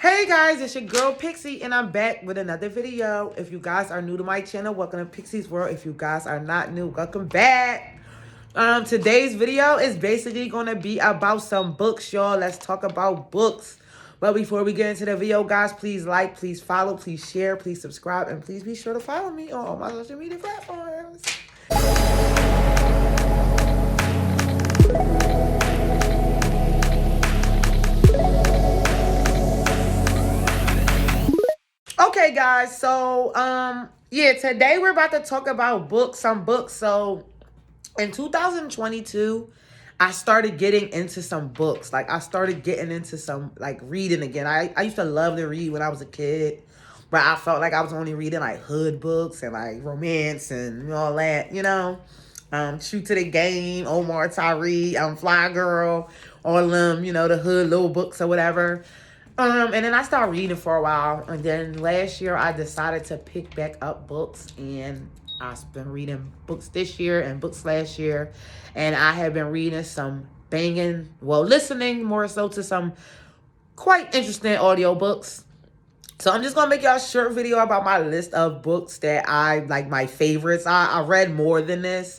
Hey guys, it's your girl Pixie and I'm back with another video. If you guys are new to my channel, welcome to Pixie's World. If you guys are not new, welcome back. Today's video is basically going to be about some books, y'all. Let's talk about books. But before we get into the video, guys, please like, please follow, please share, please subscribe, and please be sure to follow me on all my social media platforms. Okay, guys, so yeah, today we're about to talk about books, some books. So in 2022, I started getting into some books. Like I started getting into some like reading again. I used to love to read when I was a kid, but I felt like I was only reading like hood books and like romance and all that, you know. Shoot to the Game, Omar Tyree, Fly Girl, all of them, you know, the hood little books or whatever. And then I started reading for a while, and then last year I decided to pick back up books, and I've been reading books this year and books last year, and I have been reading some listening more so to some quite interesting audiobooks. So I'm just gonna make y'all a short video about my list of books that I like, my favorites. I read more than this,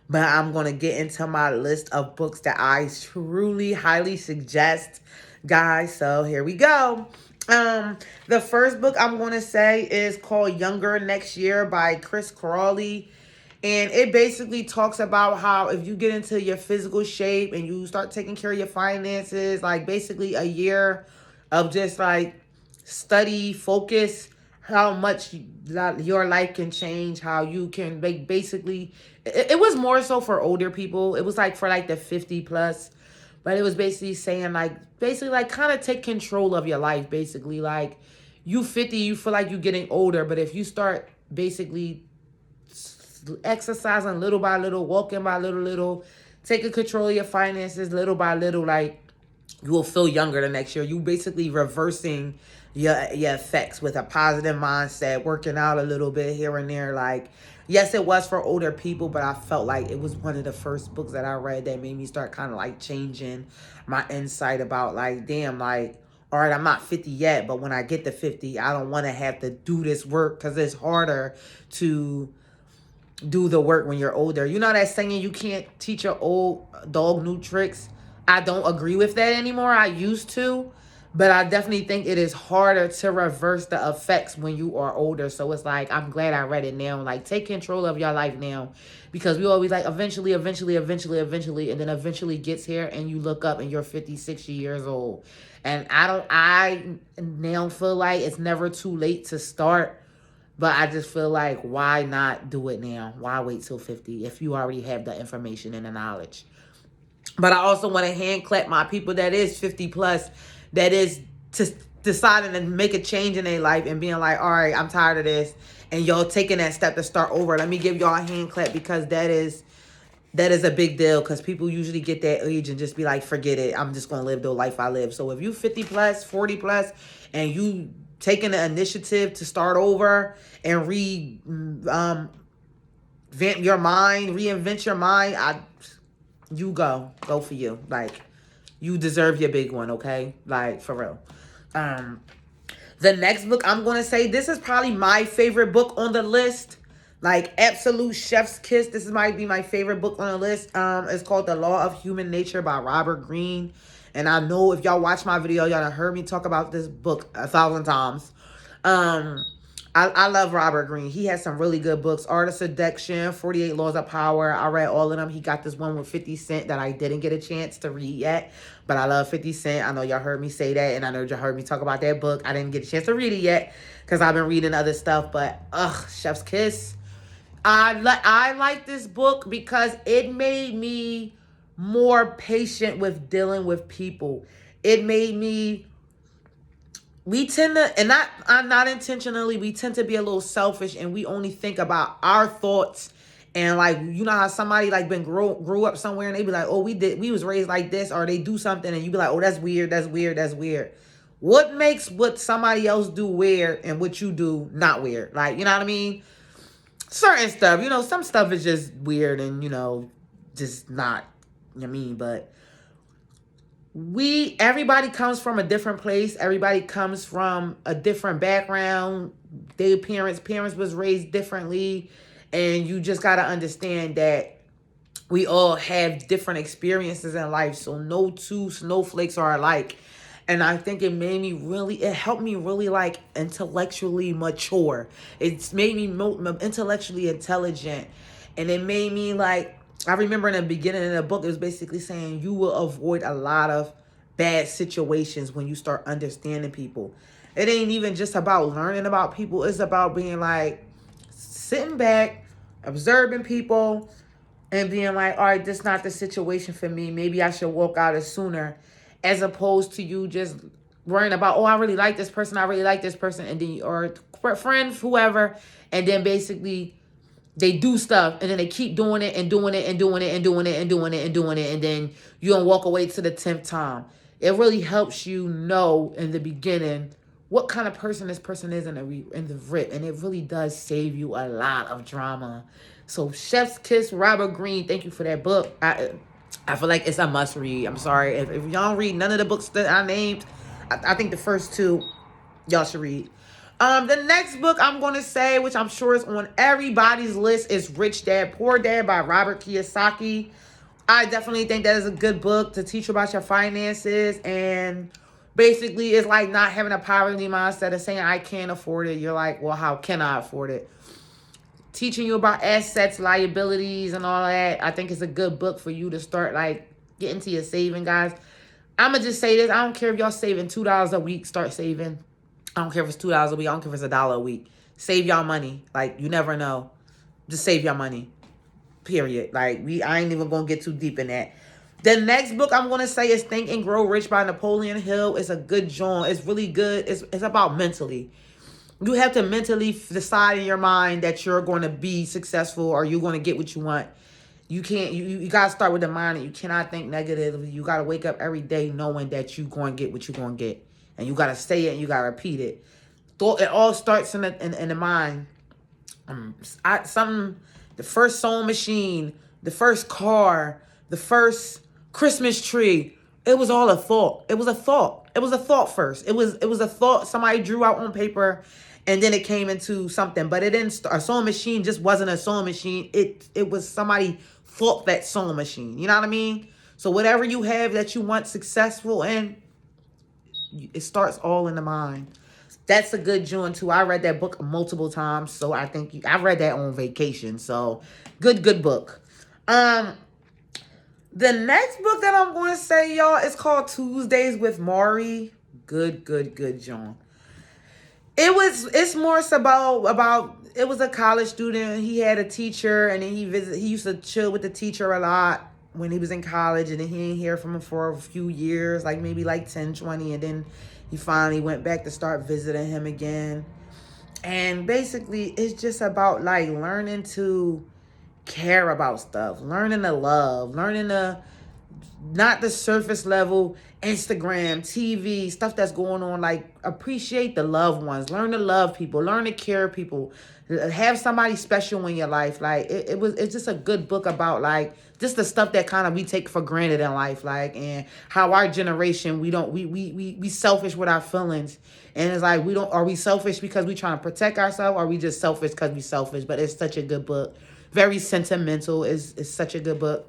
but I'm gonna get into my list of books that I truly highly suggest, guys. So here we go. The first book I'm gonna say is called Younger Next Year by Chris Crawley. And it basically talks about how if you get into your physical shape and you start taking care of your finances, like basically a year of just like study, focus, how much your life can change, how you can basically, it was more so for older people. It was like for like the 50 plus, but it was basically saying like, kind of take control of your life. Basically like you 50, you feel like you're getting older, but if you start basically exercising little by little, walking by little, taking control of your finances little by little, like you will feel younger the next year. You basically reversing your effects with a positive mindset, working out a little bit here and there. Like, yes, it was for older people, but I felt like it was one of the first books that I read that made me start kind of like changing my insight about like, damn, like, all right, I'm not 50 yet, but when I get to 50, I don't want to have to do this work because it's harder to do the work when you're older. You know that saying, you can't teach your old dog new tricks? I don't agree with that anymore. I used to, but I definitely think it is harder to reverse the effects when you are older. So it's like, I'm glad I read it now. Like, take control of your life now, because we always like eventually, and then eventually gets here and you look up and you're 50, 60 years old. And I now feel like it's never too late to start. But I just feel like, why not do it now? Why wait till 50 if you already have the information and the knowledge? But I also want to hand clap my people that is 50 plus, that is deciding to make a change in their life and being like, all right, I'm tired of this. And y'all taking that step to start over. Let me give y'all a hand clap, because that is a big deal, because people usually get that age and just be like, forget it. I'm just going to live the life I live. So if you 50 plus, 40 plus, and you taking the initiative to start over and reinvent your mind, you go for you. Like, you deserve your big one, okay? Like, for real. The next book I'm going to say, this is probably my favorite book on the list. Like, absolute chef's kiss. This might be my favorite book on the list. It's called The Law of Human Nature by Robert Greene. And I know if y'all watch my video, y'all have heard me talk about this book 1,000 times. I love Robert Greene. He has some really good books. Art of Seduction, 48 Laws of Power. I read all of them. He got this one with 50 Cent that I didn't get a chance to read yet. But I love 50 Cent. I know y'all heard me say that, and I know y'all heard me talk about that book. I didn't get a chance to read it yet because I've been reading other stuff. But, chef's kiss. I like this book because it made me more patient with dealing with people. It made me, we tend to, and not intentionally, we tend to be a little selfish and we only think about our thoughts. And like, you know how somebody like grew up somewhere and they be like, oh, we was raised like this, or they do something and you be like, oh, that's weird. What makes what somebody else do weird and what you do not weird? Like, you know what I mean? Certain stuff, you know, some stuff is just weird and, you know, just not, you know what I mean? But everybody comes from a different place. Everybody comes from a different background. Their parents was raised differently. And you just got to understand that we all have different experiences in life. So no two snowflakes are alike. And I think it helped me really like intellectually mature. It's made me intellectually intelligent. And it made me like, I remember in the beginning of the book, it was basically saying you will avoid a lot of bad situations when you start understanding people. It ain't even just about learning about people. It's about being like sitting back, observing people, and being like, all right, this is not the situation for me. Maybe I should walk out as sooner, as opposed to you just worrying about, oh, I really like this person. I really like this person. And then, or friends, whoever. And then basically they do stuff and then they keep doing it and doing it and doing it and doing it and doing it and doing it. And then you don't walk away to the 10th time. It really helps you know in the beginning what kind of person this person is in the rip. And it really does save you a lot of drama. So Chef's Kiss, Robert Greene, thank you for that book. I feel like it's a must read. I'm sorry. If y'all don't read none of the books that I named, I think the first two y'all should read. The next book I'm going to say, which I'm sure is on everybody's list, is Rich Dad, Poor Dad by Robert Kiyosaki. I definitely think that is a good book to teach you about your finances. And basically, it's like not having a poverty mindset of saying, I can't afford it. You're like, well, how can I afford it? Teaching you about assets, liabilities, and all that. I think it's a good book for you to start like getting to your saving, guys. I'm going to just say this. I don't care if y'all saving $2 a week. Start saving. I don't care if it's $2 a week. I don't care if it's $1 a week. Save y'all money. Like, you never know. Just save your money. Period. Like, I ain't even going to get too deep in that. The next book I'm going to say is Think and Grow Rich by Napoleon Hill. It's a good genre. It's really good. It's about mentally. You have to mentally decide in your mind that you're going to be successful or you're going to get what you want. You can't, you got to start with the mind and you cannot think negatively. You got to wake up every day knowing that you're going to get what you're going to get. And you got to say it and you got to repeat it. It all starts in the mind. The first sewing machine, the first car, the first Christmas tree, it was all a thought. It was a thought. It was a thought first. It was a thought somebody drew out on paper and then it came into something. But it didn't start. A sewing machine just wasn't a sewing machine. It was somebody thought that sewing machine. You know what I mean? So whatever you have that you want successful in, it starts all in the mind. That's a good joint too. I read that book multiple times, so I think I read that on vacation. So good book. The next book that I'm going to say, y'all, is called Tuesdays with Maury. Good joint. It's more about it was a college student. He had a teacher, and then he used to chill with the teacher a lot when he was in college, and then he didn't hear from him for a few years, like maybe like 10, 20, and then he finally went back to start visiting him again. And basically, it's just about like learning to care about stuff, learning to love, learning to not the surface level Instagram, TV, stuff that's going on. Like, appreciate the loved ones, learn to love people, learn to care people, have somebody special in your life. Like, it's just a good book about like just the stuff that kind of we take for granted in life, like, and how our generation we selfish with our feelings. And it's like, are we selfish because we trying to protect ourselves, or are we just selfish because we selfish? But it's such a good book, very sentimental. It's such a good book.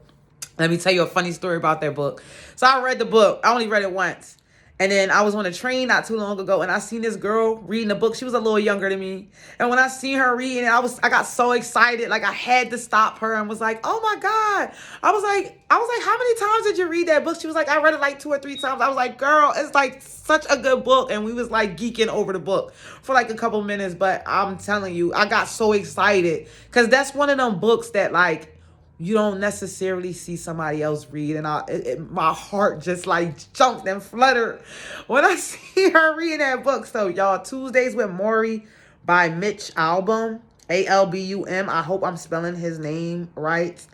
Let me tell you a funny story about that book. So I read the book. I only read it once. And then I was on a train not too long ago, and I seen this girl reading the book. She was a little younger than me. And when I seen her reading it, I got so excited. Like, I had to stop her and was like, oh my God. I was like, how many times did you read that book? She was like, I read it like 2 or 3 times. I was like, girl, it's like such a good book. And we was like geeking over the book for like a couple minutes. But I'm telling you, I got so excited because that's one of them books that like, you don't necessarily see somebody else read. And my heart just like jumped and fluttered when I see her reading that book. So y'all, Tuesdays with Maury by Mitch Album, Album. I hope I'm spelling his name right.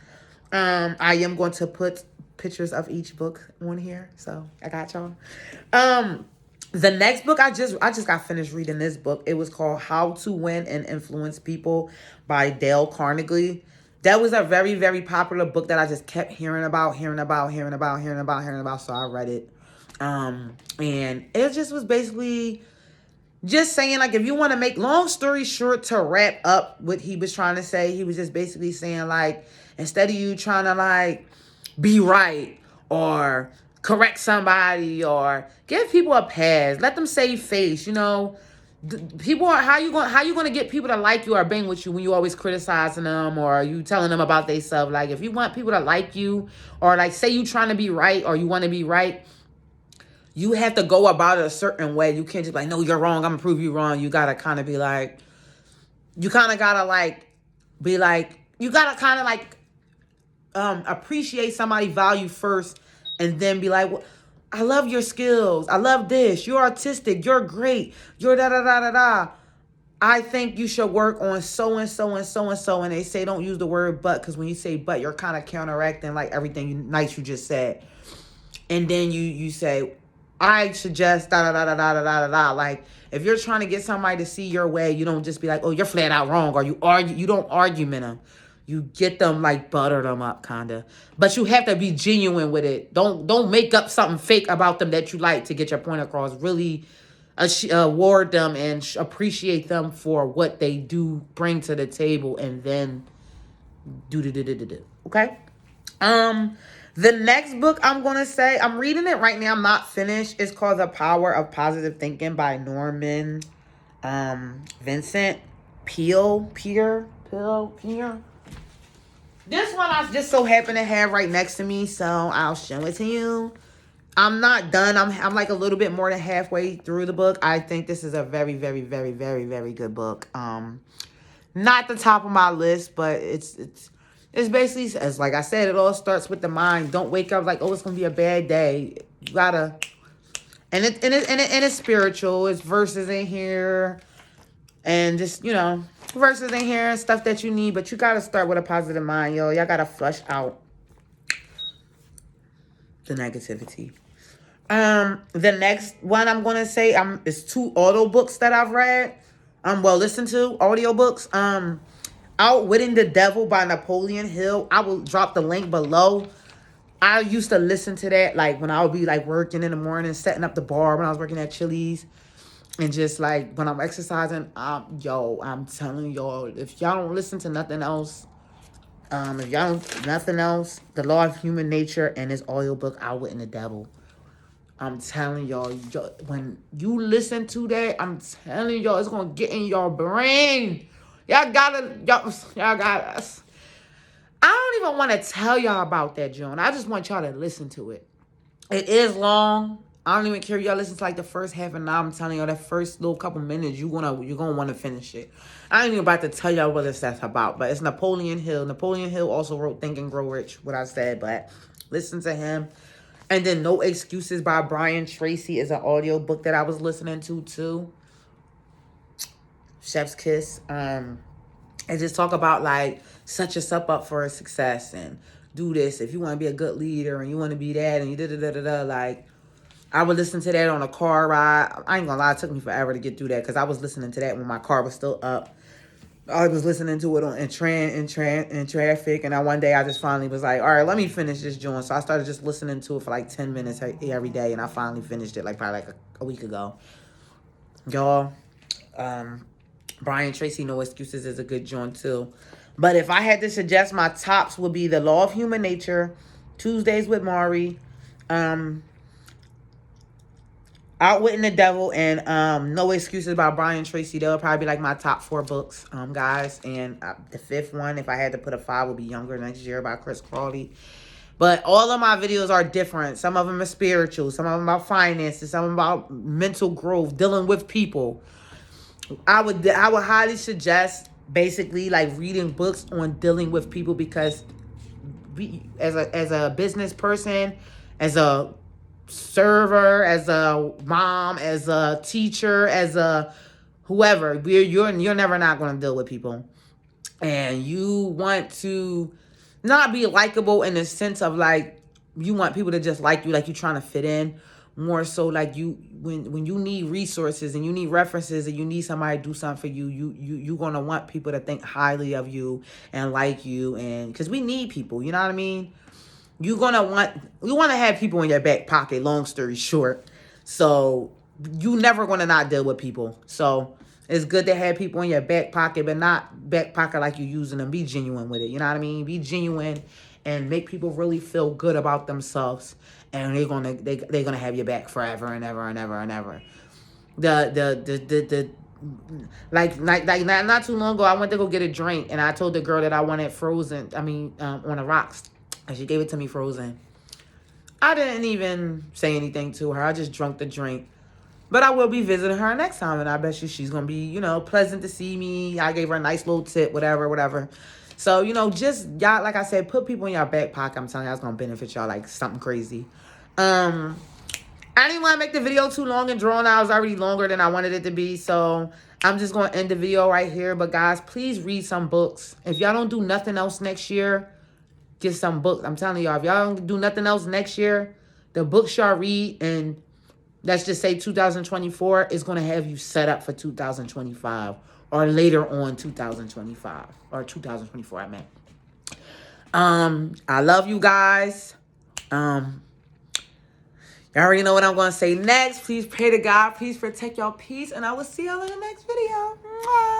I am going to put pictures of each book on here. So I got y'all. The next book, I just got finished reading this book. It was called How to Win and Influence People by Dale Carnegie. That was a very, very popular book that I just kept hearing about. So I read it. And it just was basically just saying, like, if you want to make, long story short, to wrap up what he was trying to say, he was just basically saying, like, instead of you trying to, like, be right or correct somebody or give people a pass, let them save face, you know. People are, how you going to get people to like you or bang with you when you always criticizing them or you telling them about they stuff? Like, if you want people to like you, or like, say you trying to be right or you want to be right, you have to go about it a certain way. You can't just be like, no, you're wrong, I'm gonna prove you wrong. You gotta kind of be like, you kind of gotta like be like, you gotta kind of like appreciate somebody's value first, and then be like, well, I love your skills, I love this, you're artistic, you're great, you're da da da da da. I think you should work on so and so and so and so. And they say don't use the word but, because when you say but, you're kind of counteracting like everything nice you just said. And then you say, I suggest da da da da da da da da. Like, if you're trying to get somebody to see your way, you don't just be like, oh, you're flat out wrong, or you argue. You don't argument them. You get them, like, butter them up, kinda. But you have to be genuine with it. Don't make up something fake about them that you like to get your point across. Really award them and appreciate them for what they do bring to the table, and then do. Okay. The next book I'm going to say, I'm reading it right now. I'm not finished. It's called The Power of Positive Thinking by Norman Vincent Peale. This one I just so happen to have right next to me, so I'll show it to you. I'm not done. I'm like a little bit more than halfway through the book. I think this is a very, very, very, very, very good book. Not the top of my list, but it's basically, as like I said, it all starts with the mind. Don't wake up like, oh, it's gonna be a bad day. You gotta, and it's spiritual. It's verses in here, and just, you know, verses in here and stuff that you need. But you gotta start with a positive mind, yo. Y'all gotta flush out the negativity. The next one I'm gonna say is 2 audio books that I've read. Listened to audio books. Outwitting the Devil by Napoleon Hill. I will drop the link below. I used to listen to that like when I would be like working in the morning, setting up the bar when I was working at Chili's, and just like when I'm exercising. I'm telling y'all, if y'all don't listen to nothing else, The Law of Human Nature and his audiobook Outwitting the Devil. I'm telling y'all, when you listen to that, I'm telling y'all, it's gonna get in your brain. Y'all got us. I don't even want to tell y'all about that, John. I just want y'all to listen to it. It is long. I don't even care if y'all listen to like the first half an hour. I'm telling y'all, that first little couple minutes, you're gonna want to finish it. I ain't even about to tell y'all what that's about, but it's Napoleon Hill. Napoleon Hill also wrote Think and Grow Rich, what I said, but listen to him. And then No Excuses by Brian Tracy is an audio book that I was listening to too. Chef's Kiss. And just talk about like set yourself up for a success and do this if you want to be a good leader and you want to be that and you da. Like, I would listen to that on a car ride. I ain't gonna lie, it took me forever to get through that because I was listening to that when my car was still up. I was listening to it in traffic, and one day I just finally was like, all right, let me finish this joint. So I started just listening to it for like 10 minutes every day, and I finally finished it like probably like a week ago. Y'all, Brian Tracy, No Excuses is a good joint too. But if I had to suggest, my tops would be The Law of Human Nature, Tuesdays with Maury, Outwitting the Devil, and No Excuses by Brian Tracy. They'll probably be like my top 4 books, guys. And the 5th one, if I had to put a 5, would be Younger Next Year by Chris Crawley. But all of my videos are different. Some of them are spiritual. Some of them about finances. Some of them about mental growth, dealing with people. I would highly suggest basically like reading books on dealing with people, because as a business person, as a server, as a mom, as a teacher, as a whoever, you're never not going to deal with people, and you want to not be likable in the sense of like you want people to just like you trying to fit in. More so like when you need resources and you need references and you need somebody to do something for you, you're going to want people to think highly of you and like you, and because we need people, you know what I mean? you want to have people in your back pocket, long story short. So you never going to not deal with people. So it's good to have people in your back pocket, but not back pocket like you using them. Be genuine with it. You know what I mean? Be genuine and make people really feel good about themselves. And they're gonna have your back forever and ever and ever and ever. Like not too long ago, I went to go get a drink, and I told the girl that I wanted frozen. On the rocks, and she gave it to me frozen. I didn't even say anything to her. I just drank the drink. But I will be visiting her next time, and I bet she's gonna be, pleasant to see me. I gave her a nice little tip, whatever. So, just y'all, like I said, put people in your back pocket. I'm telling y'all, it's gonna benefit y'all like something crazy. I didn't want to make the video too long and drawn out. It was already longer than I wanted it to be. So I'm just going to end the video right here. But guys, please read some books. If y'all don't do nothing else next year, get some books. I'm telling y'all, if y'all don't do nothing else next year, the books y'all read, and let's just say 2024 is going to have you set up for 2025 or later on 2025 or 2024, I meant. I love you guys. Y'all already know what I'm going to say next. Please pray to God. Please protect your peace. And I will see y'all in the next video. Mwah.